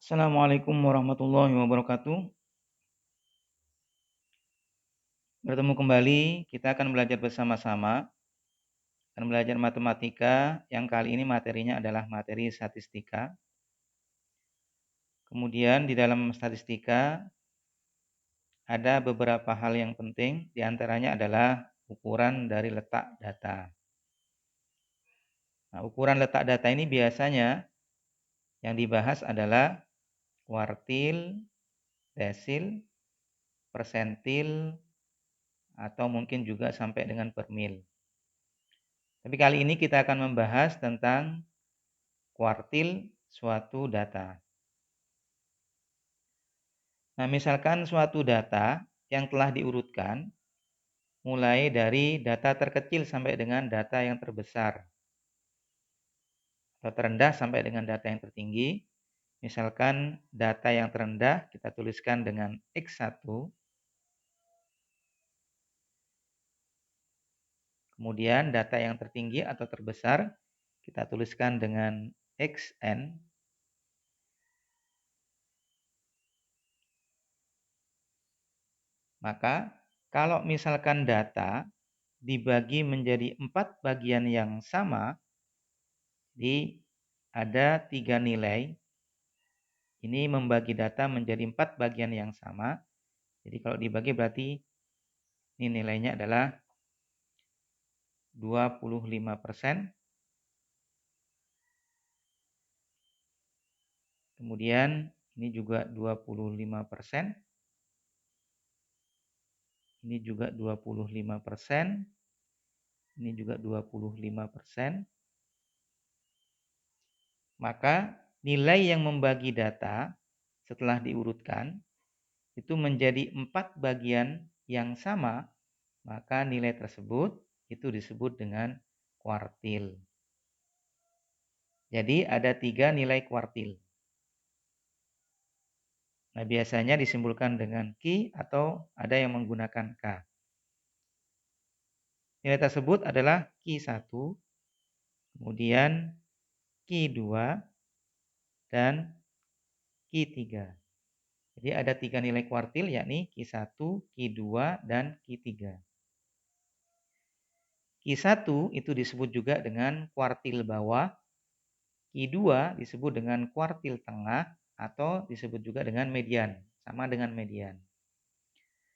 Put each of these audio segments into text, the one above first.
Assalamualaikum warahmatullahi wabarakatuh. Bertemu kembali, kita akan belajar bersama-sama. Akan belajar matematika yang kali ini materinya adalah materi statistika. Kemudian di dalam statistika ada beberapa hal yang penting, di antaranya adalah ukuran dari letak data. Nah, ukuran letak data ini biasanya yang dibahas adalah kuartil, desil, persentil, atau mungkin juga sampai dengan per mil. Tapi kali ini kita akan membahas tentang kuartil suatu data. Nah, misalkan suatu data yang telah diurutkan mulai dari data terkecil sampai dengan data yang terbesar atau terendah sampai dengan data yang tertinggi. Misalkan data yang terendah kita tuliskan dengan X1, kemudian data yang tertinggi atau terbesar kita tuliskan dengan Xn. Maka kalau misalkan data dibagi menjadi 4 bagian yang sama, jadi ada 3 nilai. Ini membagi data menjadi 4 bagian yang sama. Jadi kalau dibagi berarti ini nilainya adalah 25%. Kemudian ini juga 25%. Ini juga 25%. Ini juga 25%. Maka nilai yang membagi data setelah diurutkan itu menjadi 4 bagian yang sama, maka nilai tersebut itu disebut dengan kuartil. Jadi ada 3 nilai kuartil. Nah, biasanya disimpulkan dengan Q atau ada yang menggunakan K. Nilai tersebut adalah Q1, kemudian Q2, dan Q3. Jadi ada 3 nilai kuartil yakni Q1, Q2, dan Q3. Q1 itu disebut juga dengan kuartil bawah, Q2 disebut dengan kuartil tengah atau disebut juga dengan median, sama dengan median.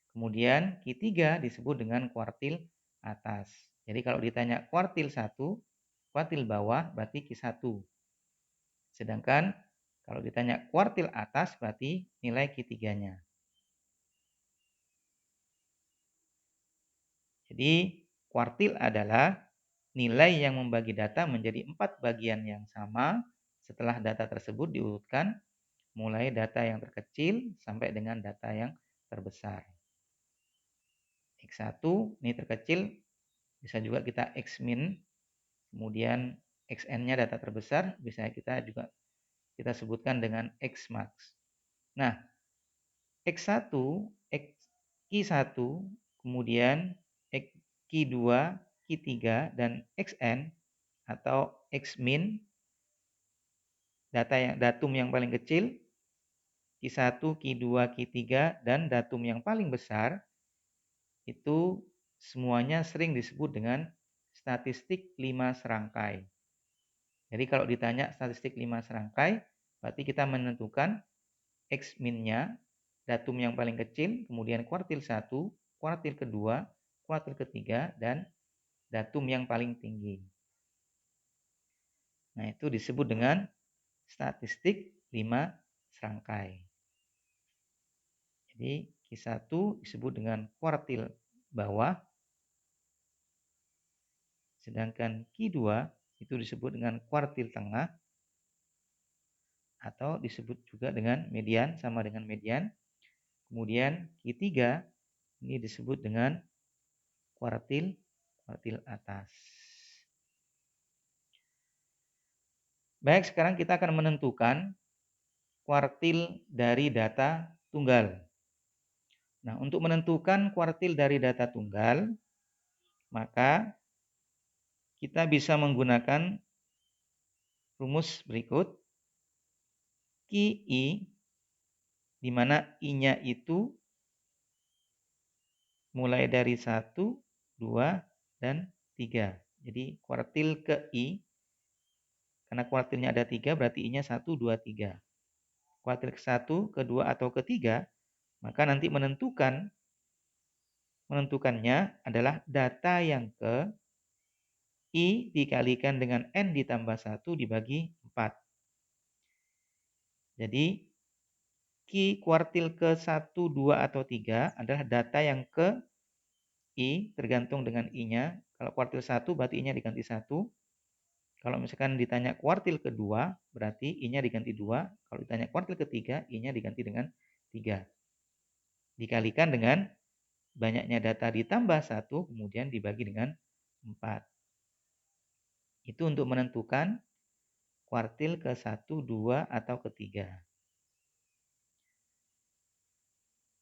Kemudian Q3 disebut dengan kuartil atas. Jadi kalau ditanya kuartil 1, kuartil bawah berarti Q1. Sedangkan kalau ditanya kuartil atas berarti nilai Q3-nya. Jadi kuartil adalah nilai yang membagi data menjadi 4 bagian yang sama setelah data tersebut diurutkan mulai data yang terkecil sampai dengan data yang terbesar. X1 ini terkecil, bisa juga kita X min, kemudian Xn-nya data terbesar, bisa kita sebutkan dengan X max. Nah, X1, Q1, kemudian Q2, Q3, dan Xn atau X min, datum yang paling kecil, Q1, Q2, Q3, dan datum yang paling besar, itu semuanya sering disebut dengan statistik 5 serangkai. Jadi kalau ditanya statistik 5 serangkai, berarti kita menentukan X min-nya, datum yang paling kecil, kemudian kuartil 1, kuartil kedua, kuartil ketiga, dan datum yang paling tinggi. Nah, itu disebut dengan statistik 5 serangkai. Jadi Q1 disebut dengan kuartil bawah, sedangkan Q2 itu disebut dengan kuartil tengah, atau disebut juga dengan median, sama dengan median. Kemudian Q3 ini disebut dengan kuartil atas. Baik, sekarang kita akan menentukan kuartil dari data tunggal. Nah, untuk menentukan kuartil dari data tunggal, maka kita bisa menggunakan rumus berikut. Ki I, di mana I-nya itu mulai dari 1, 2, dan 3. Jadi kuartil ke I, karena kuartilnya ada 3, berarti I-nya 1, 2, 3. Kuartil ke 1, ke 2, atau ke 3, maka nanti menentukannya adalah data yang ke I dikalikan dengan N ditambah 1 dibagi 4. Jadi Ki kuartil ke 1, 2, atau 3 adalah data yang ke I tergantung dengan I-nya. Kalau kuartil 1 berarti I-nya diganti 1. Kalau misalkan ditanya kuartil kedua, berarti I-nya diganti 2. Kalau ditanya kuartil ketiga, I-nya diganti dengan 3. Dikalikan dengan banyaknya data ditambah 1, kemudian dibagi dengan 4. Itu untuk menentukan kuartil ke 1, 2, atau ketiga.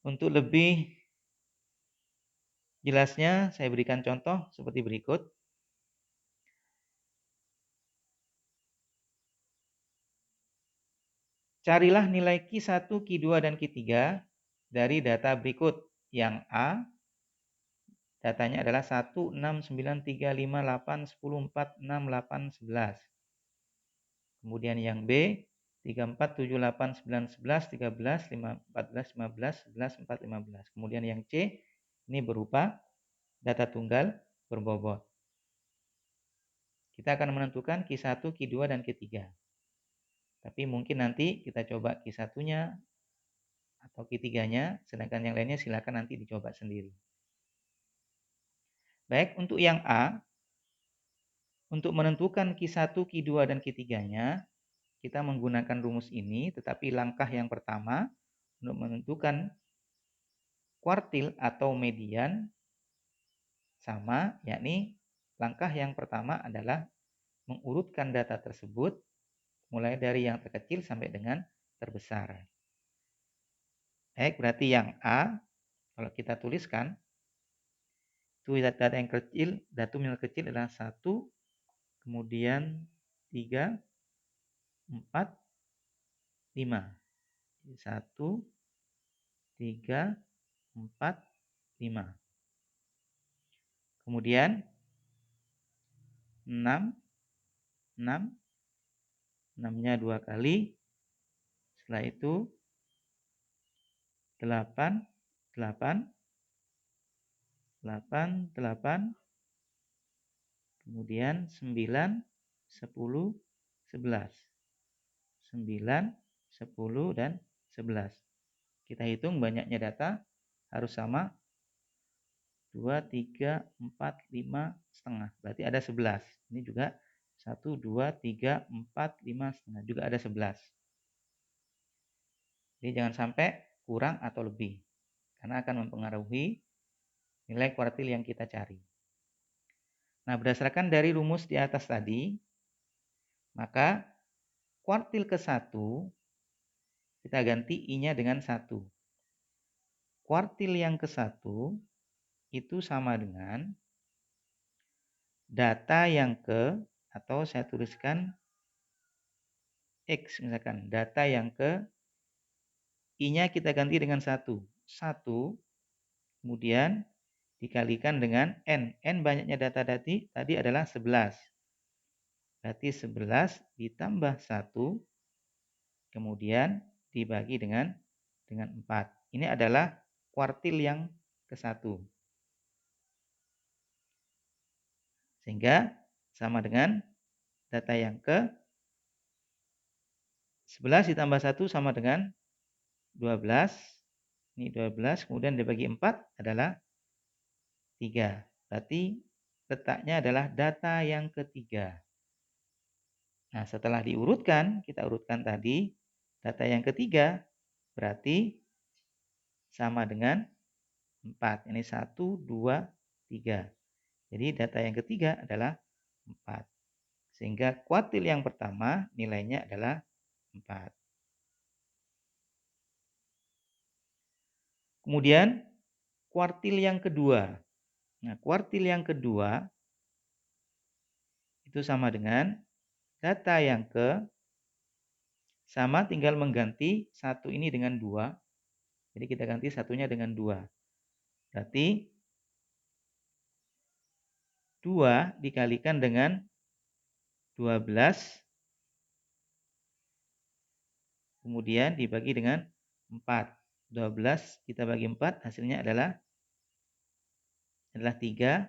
Untuk lebih jelasnya, saya berikan contoh seperti berikut. Carilah nilai Q1, Q2, dan Q3 dari data berikut. Yang A, datanya adalah 1, 6, 9, 3, 5, 8, 10, 4, 6, 8, 11. Kemudian yang B, 3, 4, 7, 8, 9, 11, 13, 5, 14, 15, 11, 4, 15. Kemudian yang C, ini berupa data tunggal berbobot. Kita akan menentukan Q1, Q2, dan Q3. Tapi mungkin nanti kita coba Q1-nya atau Q3-nya, sedangkan yang lainnya silakan nanti dicoba sendiri. Baik, untuk yang A, untuk menentukan Q1, Q2, dan Q3-nya, kita menggunakan rumus ini, tetapi langkah yang pertama untuk menentukan kuartil atau median sama, yakni langkah yang pertama adalah mengurutkan data tersebut mulai dari yang terkecil sampai dengan terbesar. Baik, berarti yang A, kalau kita tuliskan, itu data yang kecil, datum yang kecil adalah 1, kemudian 3, 4, 5. 1, 3, 4, 5. Kemudian 6, 6, 6-nya 2 kali. Setelah itu 8, 8, 8, 8. Kemudian 9, 10, 11. 9, 10, dan 11. Kita hitung banyaknya data harus sama 2, 3, 4, 5 setengah. Berarti ada 11. Ini juga 1, 2, 3, 4, 5 setengah. Juga ada 11. Jadi jangan sampai kurang atau lebih. Karena akan mempengaruhi nilai kuartil yang kita cari. Nah, berdasarkan dari rumus di atas tadi, maka kuartil ke-1 kita ganti I-nya dengan 1. Kuartil yang ke-1 itu sama dengan data yang ke, atau saya tuliskan X misalkan, data yang ke, I-nya kita ganti dengan 1. 1, kemudian dikalikan dengan N. N banyaknya data tadi adalah 11. Berarti 11 ditambah 1, kemudian dibagi dengan 4. Ini adalah kuartil yang ke-1. Sehingga sama dengan data yang ke 11 ditambah 1 sama dengan 12. Ini 12, kemudian dibagi 4 adalah 3. Berarti letaknya adalah data yang ketiga. Nah, setelah diurutkan, kita urutkan tadi, data yang ketiga berarti sama dengan 4. Ini 1, 2, 3. Jadi data yang ketiga adalah 4. Sehingga kuartil yang pertama nilainya adalah 4. Kemudian kuartil yang kedua. Nah, kuartil yang kedua itu sama dengan data yang ke Sama, tinggal mengganti 1 ini dengan 2. Jadi kita ganti satunya dengan 2. Berarti 2 dikalikan dengan 12, kemudian dibagi dengan 4. 12 kita bagi 4, hasilnya adalah 3.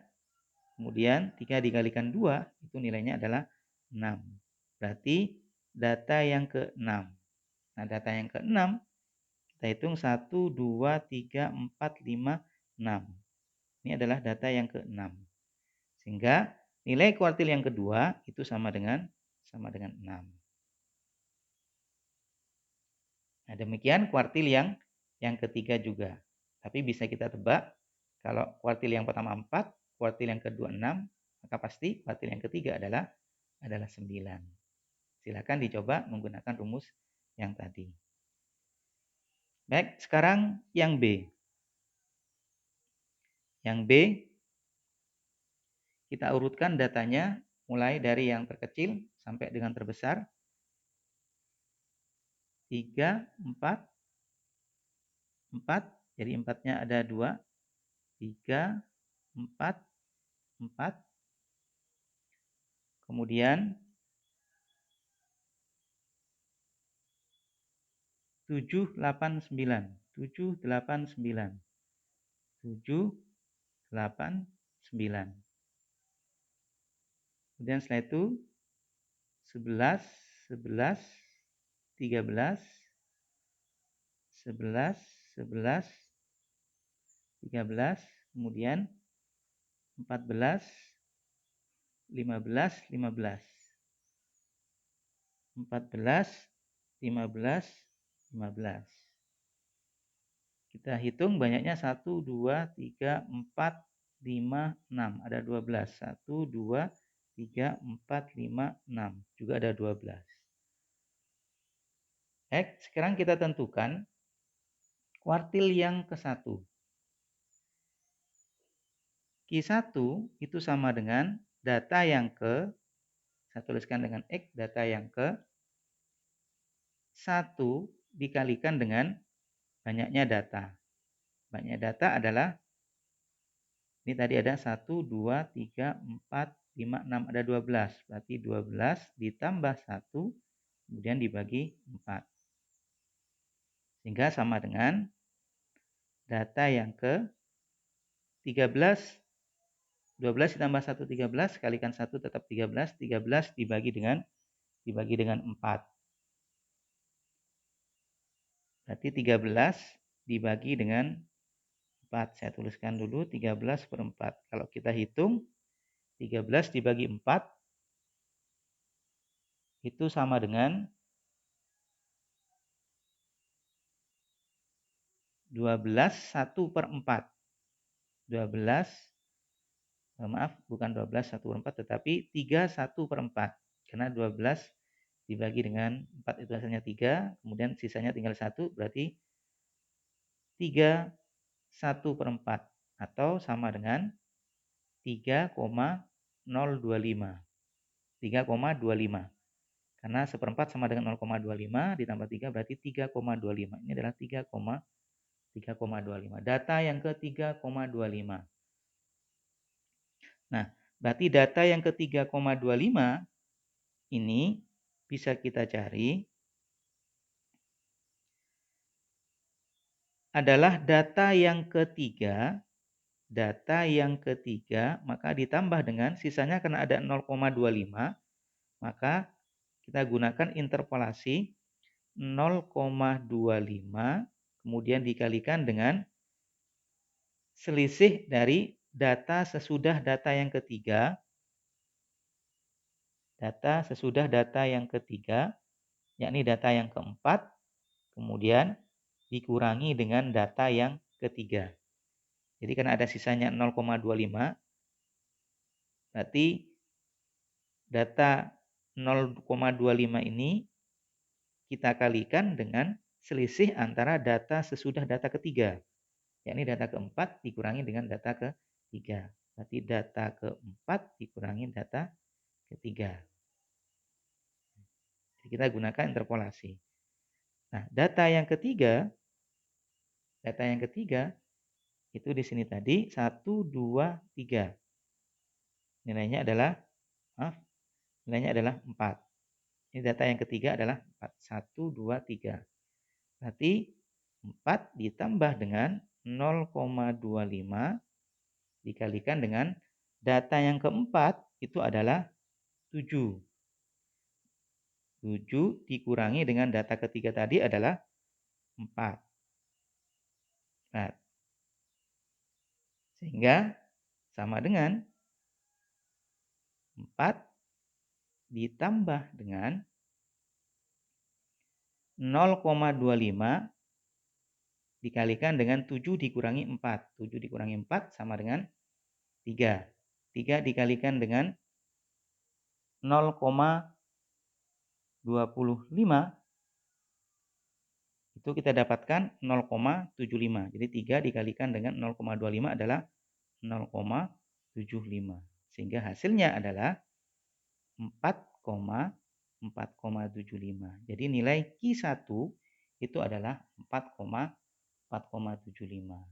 Kemudian 3 dikalikan 2, itu nilainya adalah 6. Berarti data yang ke-6. Nah, data yang ke-6 kita hitung 1, 2, 3, 4, 5, 6. Ini adalah data yang ke-6. Sehingga nilai kuartil yang kedua itu sama dengan 6. Nah, demikian kuartil yang ketiga juga. Tapi bisa kita tebak, kalau kuartil yang pertama 4, kuartil yang kedua 6, maka pasti kuartil yang ketiga adalah 9. Silakan dicoba menggunakan rumus yang tadi. Baik, sekarang yang B. Yang B, kita urutkan datanya mulai dari yang terkecil sampai dengan terbesar. 3, 4, 4, jadi 4-nya ada 2. 3, 4, 4. Kemudian 7, 8, 9. 7, 8, 9. 7, 8, 9. Kemudian setelah itu 11, 11, 13, 11, 11, 13, kemudian 14, 15, 15. 14, 15, 15. Kita hitung banyaknya 1, 2, 3, 4, 5, 6. Ada 12. 1, 2, 3, 4, 5, 6. Juga ada 12. Baik, sekarang kita tentukan kuartil yang ke-1. Q1 itu sama dengan data yang ke, saya tuliskan dengan X, data yang ke 1 dikalikan dengan banyaknya data. Banyaknya data adalah, ini tadi ada 1, 2, 3, 4, 5, 6, ada 12. Berarti 12 ditambah 1, kemudian dibagi 4. Sehingga sama dengan data yang ke 13. 12 ditambah 1, 13, kalikan 1 tetap 13. 13 dibagi dengan 4. Berarti 13 dibagi dengan 4. Saya tuliskan dulu 13 per 4. Kalau kita hitung 13 dibagi 4 itu sama dengan 12 1 per 4. 12, maaf, bukan 12 1 per 4, tetapi 3 1 per 4. Karena 12 dibagi dengan 4 itu hasilnya 3, kemudian sisanya tinggal 1, berarti 3 1 per 4. Atau sama dengan 3,025. 3,25. Karena seperempat sama dengan 0,25 ditambah 3 berarti 3,25. Ini adalah 3,25. Data yang ke 3,25. Nah, berarti data yang ke 3,25 ini bisa kita cari adalah data yang ketiga. Data yang ketiga, maka ditambah dengan sisanya karena ada 0,25, maka kita gunakan interpolasi 0,25 kemudian dikalikan dengan selisih dari data sesudah data yang ketiga. Data sesudah data yang ketiga, yakni data yang keempat, kemudian dikurangi dengan data yang ketiga. Jadi karena ada sisanya 0,25, berarti data 0,25 ini kita kalikan dengan selisih antara data sesudah data ketiga, yakni data keempat dikurangi dengan data ketiga. Berarti data keempat dikurangi data ketiga. Jadi kita gunakan interpolasi. Nah, data yang ketiga itu di sini tadi 1, 2, 3. Nilainya adalah 4. Ini data yang ketiga adalah 4. 1, 2, 3. Berarti 4 ditambah dengan 0,25 dikalikan dengan data yang keempat itu adalah 7. 7 dikurangi dengan data ketiga tadi adalah 4. Nah, sehingga sama dengan 4 ditambah dengan 0,25 dikalikan dengan 7 dikurangi 4. 7 dikurangi 4 sama dengan 3. 3 dikalikan dengan 0,25 itu kita dapatkan 0,75. Jadi 3 dikalikan dengan 0,25 adalah 0,75. Sehingga hasilnya adalah 4,75. Jadi nilai Q1 itu adalah 4,75.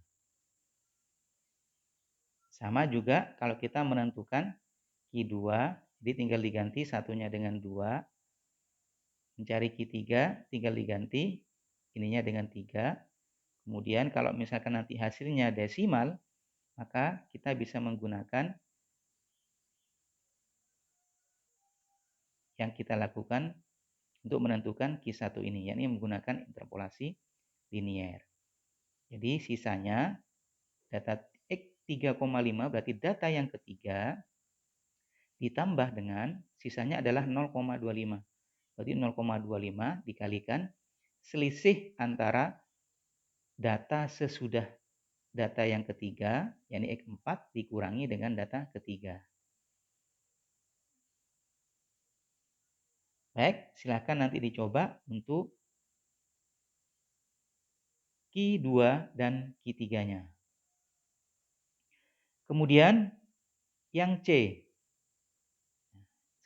Sama juga kalau kita menentukan Q2, jadi tinggal diganti satunya dengan 2. Mencari Q3 tinggal diganti ininya dengan 3. Kemudian kalau misalkan nanti hasilnya desimal, maka kita bisa menggunakan yang kita lakukan untuk menentukan Q1 ini, yakni menggunakan interpolasi linier. Jadi sisanya data X 3,5 berarti data yang ketiga ditambah dengan sisanya adalah 0,25. Berarti 0,25 dikalikan selisih antara data sesudah data yang ketiga, yakni X4 dikurangi dengan data ketiga. Baik, silakan nanti dicoba untuk Q2 dan Q3-nya. Kemudian yang C.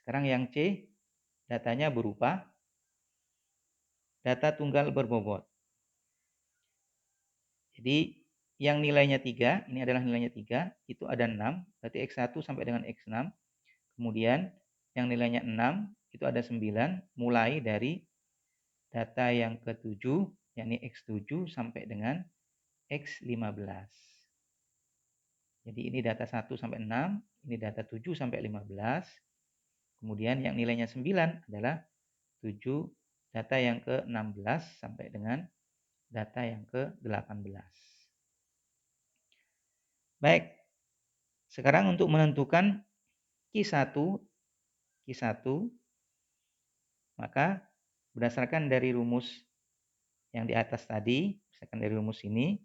Sekarang yang C datanya berupa data tunggal berbobot. Jadi yang nilainya 3, ini adalah nilainya 3, itu ada 6, berarti X1 sampai dengan X6. Kemudian yang nilainya 6, itu ada 9, mulai dari data yang ke-7, yakni X7 sampai dengan X15. Jadi ini data 1 sampai 6, ini data 7 sampai 15. Kemudian yang nilainya 9 adalah 7, data yang ke-16 sampai dengan data yang ke-18. Baik, sekarang untuk menentukan Q1, maka berdasarkan dari rumus yang di atas tadi, berdasarkan dari rumus ini,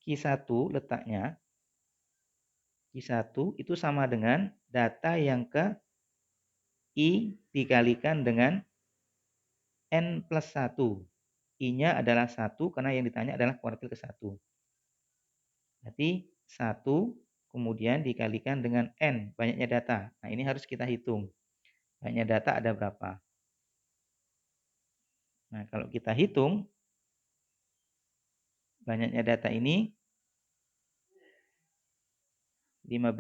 Q1 letaknya, Q1 itu sama dengan data yang ke I dikalikan dengan N plus 1. I-nya adalah 1 karena yang ditanya adalah kuartil ke-1. Berarti 1 kemudian dikalikan dengan N, banyaknya data. Nah ini harus kita hitung. Banyaknya data ada berapa. Nah kalau kita hitung, banyaknya data ini 15,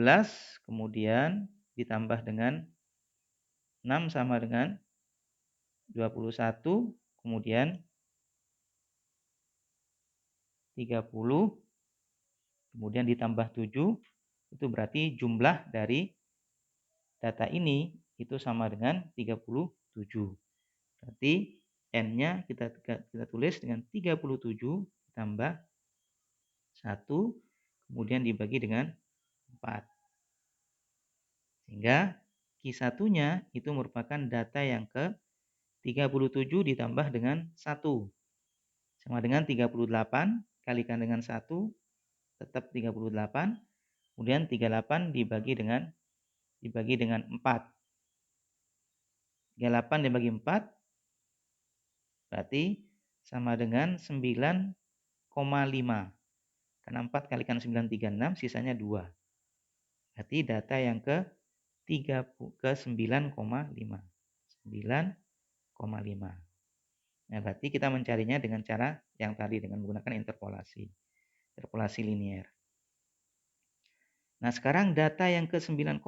kemudian ditambah dengan 6 sama dengan 21, kemudian 30, kemudian ditambah 7, itu berarti jumlah dari data ini itu sama dengan 37. Berarti N-nya kita tulis dengan 37 ditambah 1, kemudian dibagi dengan 4. Sehingga Q1-nya itu merupakan data yang ke 37 ditambah dengan 1. Sama dengan 38 kalikan dengan 1 tetap 38. Kemudian 38 dibagi dengan 4. 38 dibagi 4 berarti sama dengan 9,5. Karena 4 kalikan 9, 36, sisanya 2. Berarti data yang ke 9,5. 9,5. Nah, berarti kita mencarinya dengan cara yang tadi, dengan menggunakan interpolasi linier. Nah, sekarang data yang ke 9,5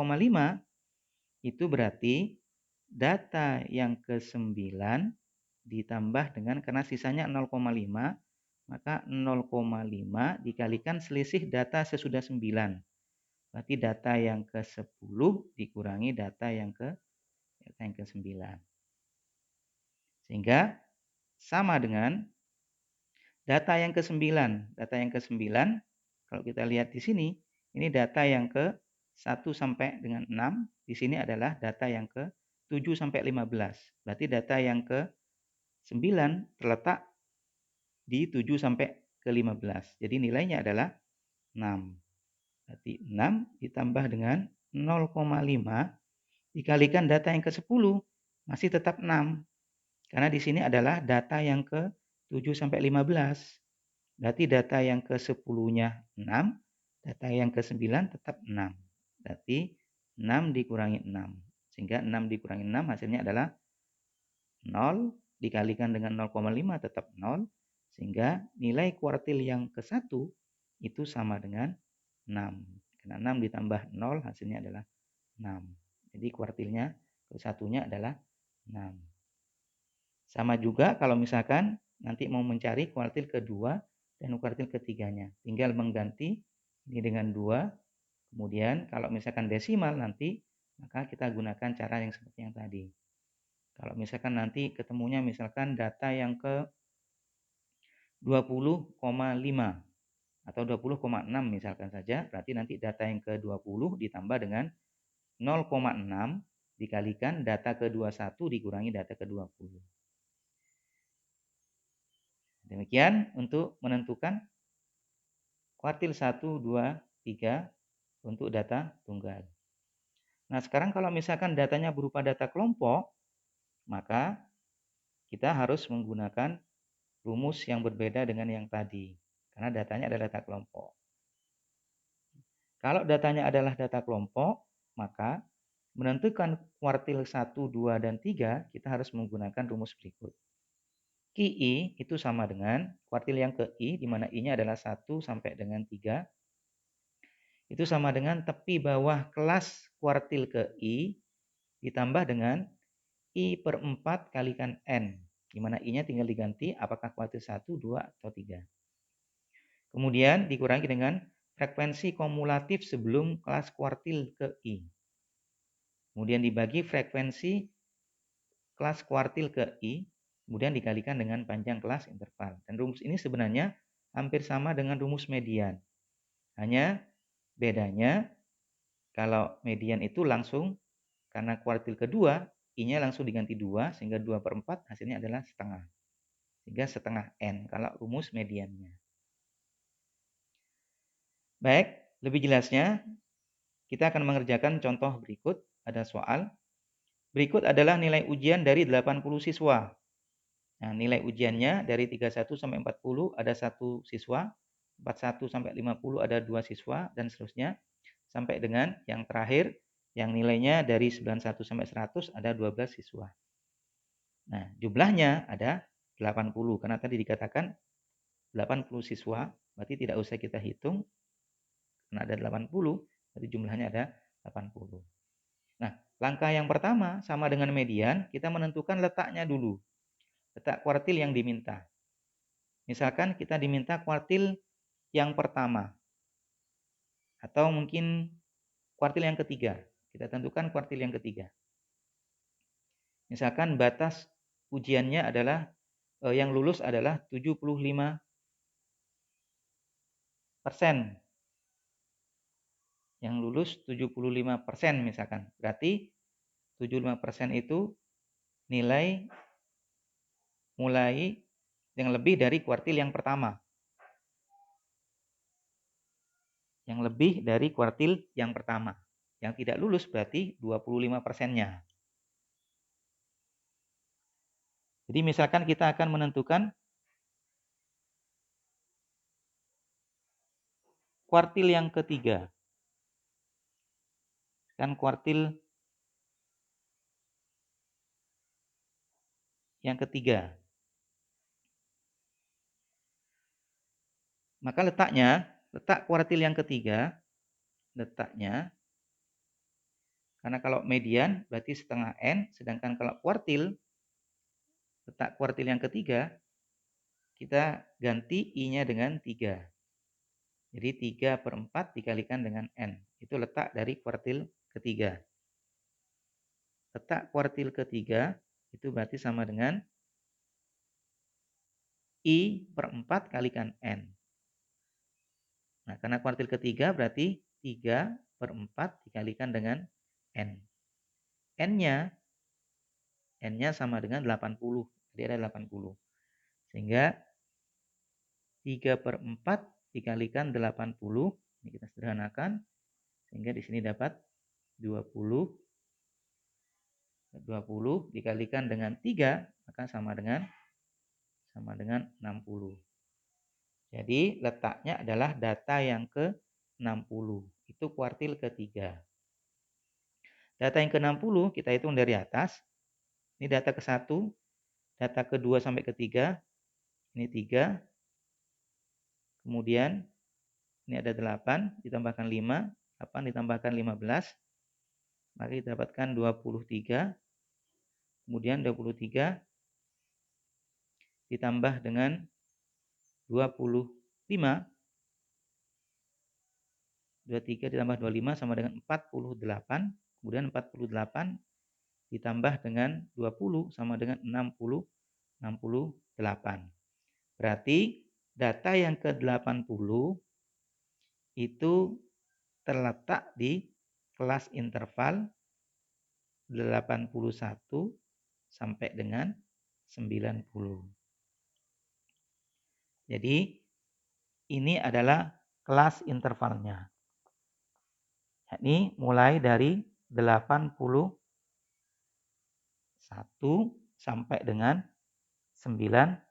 itu berarti data yang ke 9 ditambah dengan, karena sisanya 0,5, maka 0,5 dikalikan selisih data sesudah 9. Berarti data yang ke 10 dikurangi data yang ke 9. Sehingga sama dengan data yang ke 9. Data yang ke 9, kalau kita lihat di sini, ini data yang ke 1 sampai dengan 6. Di sini adalah data yang ke 7 sampai 15. Berarti data yang ke 9 terletak di 7 sampai ke 15. Jadi nilainya adalah 6. Berarti 6 ditambah dengan 0,5 dikalikan data yang ke 10 masih tetap 6. Karena di sini adalah data yang ke 7 sampai 15. Berarti data yang ke 10-nya 6, data yang ke 9 tetap 6. Berarti 6 dikurangi 6. Sehingga 6 dikurangi 6 hasilnya adalah 0, dikalikan dengan 0,5 tetap 0. Sehingga nilai kuartil yang ke 1 itu sama dengan 6. Karena 6 ditambah 0 hasilnya adalah 6. Jadi kuartilnya ke satunya adalah 6. Sama juga kalau misalkan nanti mau mencari kuartil kedua dan kuartil ketiganya. Tinggal mengganti ini dengan 2. Kemudian kalau misalkan desimal nanti, maka kita gunakan cara yang seperti yang tadi. Kalau misalkan nanti ketemunya misalkan data yang ke 20,5 atau 20,6 misalkan saja, berarti nanti data yang ke 20 ditambah dengan 0,6 dikalikan data ke 21 dikurangi data ke 20. Demikian untuk menentukan kuartil 1, 2, 3 untuk data tunggal. Nah, sekarang kalau misalkan datanya berupa data kelompok, maka kita harus menggunakan rumus yang berbeda dengan yang tadi. Karena datanya adalah data kelompok. Kalau datanya adalah data kelompok, maka menentukan kuartil 1, 2, dan 3, kita harus menggunakan rumus berikut. QI itu sama dengan kuartil yang ke I, di mana I-nya adalah 1 sampai dengan 3. Itu sama dengan tepi bawah kelas kuartil ke I ditambah dengan I per 4 kalikan N, di mana I-nya tinggal diganti apakah kuartil 1, 2, atau 3. Kemudian dikurangi dengan frekuensi kumulatif sebelum kelas kuartil ke I. Kemudian dibagi frekuensi kelas kuartil ke I, kemudian dikalikan dengan panjang kelas interval. Dan rumus ini sebenarnya hampir sama dengan rumus median. Hanya bedanya kalau median itu langsung, karena kuartil kedua, I-nya langsung diganti 2, sehingga 2 per 4 hasilnya adalah setengah. Sehingga setengah N kalau rumus mediannya. Baik, lebih jelasnya kita akan mengerjakan contoh berikut. Ada soal. Berikut adalah nilai ujian dari 80 siswa. Nah, nilai ujiannya dari 31 sampai 40 ada 1 siswa, 41 sampai 50 ada 2 siswa, dan seterusnya. Sampai dengan yang terakhir, yang nilainya dari 91 sampai 100 ada 12 siswa. Nah, jumlahnya ada 80, karena tadi dikatakan 80 siswa, berarti tidak usah kita hitung, karena ada 80, berarti jumlahnya ada 80. Nah, langkah yang pertama sama dengan median, kita menentukan letaknya dulu. Letak kuartil yang diminta. Misalkan kita diminta kuartil yang pertama. Atau mungkin kuartil yang ketiga. Kita tentukan kuartil yang ketiga. Misalkan batas ujiannya adalah, yang lulus adalah 75%. Yang lulus 75% misalkan. Berarti 75% itu nilai mulai yang lebih dari kuartil yang pertama. Yang lebih dari kuartil yang pertama. Yang tidak lulus berarti 25%-nya. Jadi misalkan kita akan menentukan kuartil yang ketiga. Kan kuartil yang ketiga. Maka letak kuartil yang ketiga, letaknya, karena kalau median berarti setengah N, sedangkan kalau kuartil, letak kuartil yang ketiga, kita ganti I-nya dengan 3. Jadi 3/4 dikalikan dengan N. Itu letak dari kuartil ketiga. Letak kuartil ketiga itu berarti sama dengan I/4 kalikan N. Nah, karena kuartil ketiga berarti 3/4 dikalikan dengan N. N-nya sama dengan 80. Jadi ada 80. Sehingga 3/4 dikalikan 80. Ini kita sederhanakan. Sehingga di sini dapat 20. 20 dikalikan dengan 3, maka sama dengan 60. Jadi letaknya adalah data yang ke-60. Itu kuartil ketiga. Data yang ke-60 kita hitung dari atas. Ini data ke-1, data ke-2 sampai ke-3. Ini 3. Kemudian ini ada 8 ditambahkan 5, 8 ditambahkan 15. Maka kita dapatkan 23. Kemudian 23 ditambah dengan 25. 23 ditambah 25 sama dengan 48. Kemudian 48 ditambah dengan 20 sama dengan 68. Berarti data yang ke-80 itu terletak di kelas interval 81 sampai dengan 90. Jadi ini adalah kelas intervalnya. Yakni mulai dari 81 sampai dengan 90.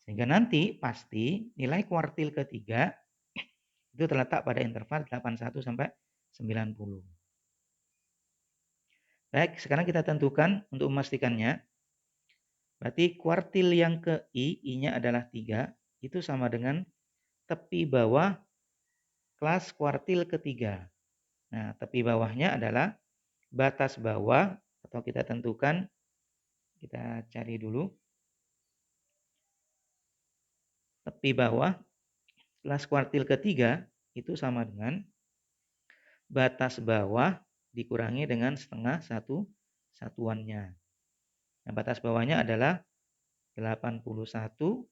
Sehingga nanti pasti nilai kuartil ketiga itu terletak pada interval 81 sampai 90. Baik, sekarang kita tentukan untuk memastikannya. Berarti kuartil yang ke I-nya adalah 3, itu sama dengan tepi bawah kelas kuartil ketiga. Nah, tepi bawahnya adalah batas bawah, atau kita tentukan, kita cari dulu. Tepi bawah kelas kuartil ketiga itu sama dengan batas bawah dikurangi dengan setengah satuannya. Nah, batas bawahnya adalah 81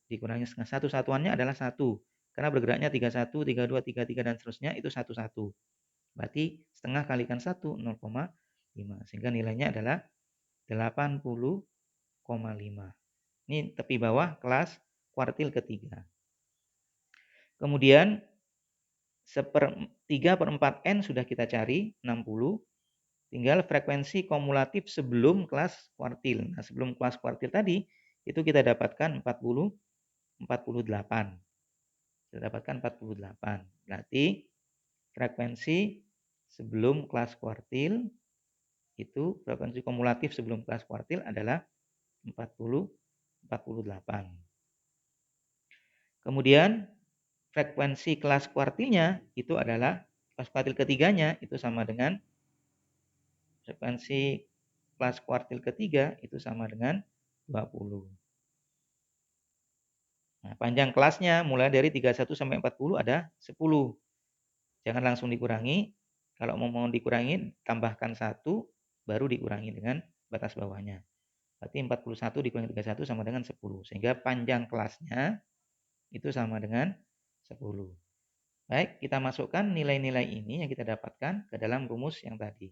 dikurangi setengah satuannya adalah 1. Karena bergeraknya 31, 32, 33 dan seterusnya itu 1. Berarti setengah kalikan 1 0,5. Sehingga nilainya adalah 80,5. Ini tepi bawah kelas kuartil ketiga. Kemudian 3/4 N sudah kita cari, 60. Tinggal frekuensi kumulatif sebelum kelas kuartil. Nah, sebelum kelas kuartil tadi, itu kita dapatkan 48. Kita dapatkan 48. Berarti frekuensi sebelum kelas kuartil, itu frekuensi kumulatif sebelum kelas kuartil adalah 48. Kemudian frekuensi kelas kuartilnya itu adalah kelas kuartil ketiganya itu sama dengan frekuensi kelas kuartil ketiga itu sama dengan 20. Nah, panjang kelasnya mulai dari 31 sampai 40 ada 10. Jangan langsung dikurangi. Kalau mau dikurangi, tambahkan 1, baru dikurangi dengan batas bawahnya. Berarti 41 dikurangi 31 sama dengan 10. Sehingga panjang kelasnya itu sama dengan 10. Baik, kita masukkan nilai-nilai ini yang kita dapatkan ke dalam rumus yang tadi.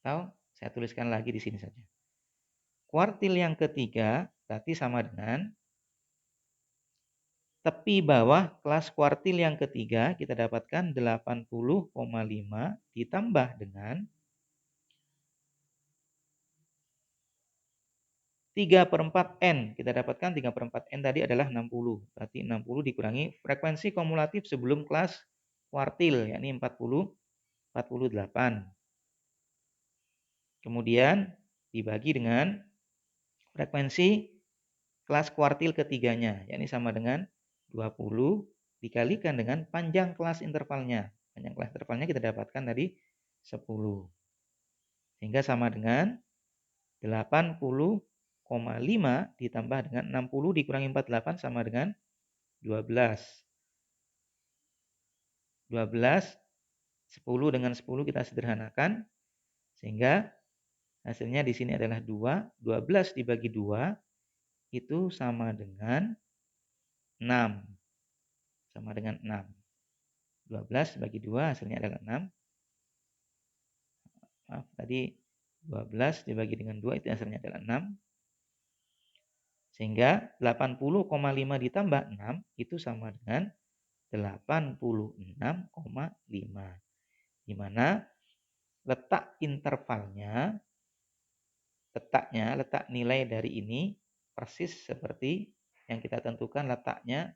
Atau saya tuliskan lagi di sini saja. Kuartil yang ketiga berarti sama dengan tepi bawah kelas kuartil yang ketiga kita dapatkan 80,5 ditambah dengan 3/4 N. Kita dapatkan 3/4 N tadi adalah 60. Berarti 60 dikurangi frekuensi kumulatif sebelum kelas kuartil, yakni 48. Kemudian dibagi dengan frekuensi kelas kuartil ketiganya, yakni sama dengan 20 dikalikan dengan panjang kelas intervalnya. Panjang kelas intervalnya kita dapatkan dari 10. Sehingga sama dengan 80,5 ditambah dengan 60 dikurangi 48 sama dengan 12. 12, 10 dengan 10 kita sederhanakan. Sehingga hasilnya di sini adalah 2. 12 dibagi 2 itu sama dengan 6. Sama dengan 6. 12 bagi 2 hasilnya adalah 6. Maaf, tadi 12 dibagi dengan 2 itu hasilnya adalah 6. Sehingga 80,5 ditambah 6 itu sama dengan 86,5. Di mana letak intervalnya, letak nilai dari ini persis seperti yang kita tentukan letaknya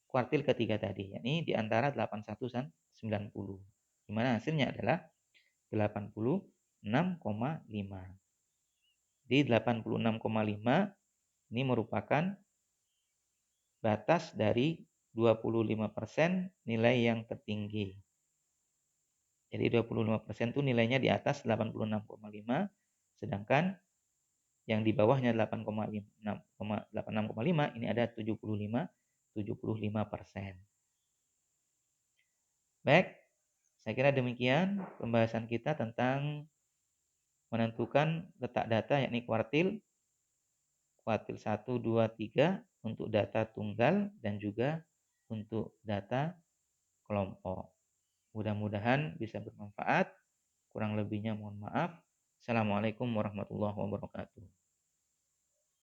kuartil ketiga tadi, yakni di antara 81 dan 90. Di mana hasilnya adalah 86,5. Di 86,5 ini merupakan batas dari 25% nilai yang tertinggi. Jadi 25% itu nilainya di atas 86,5, sedangkan yang di bawahnya 86,5 ini ada 75%. Baik, saya kira demikian pembahasan kita tentang menentukan letak data yakni kuartil 1, 2, 3 untuk data tunggal dan juga untuk data kelompok. Mudah-mudahan bisa bermanfaat. Kurang lebihnya mohon maaf. Assalamualaikum warahmatullahi wabarakatuh.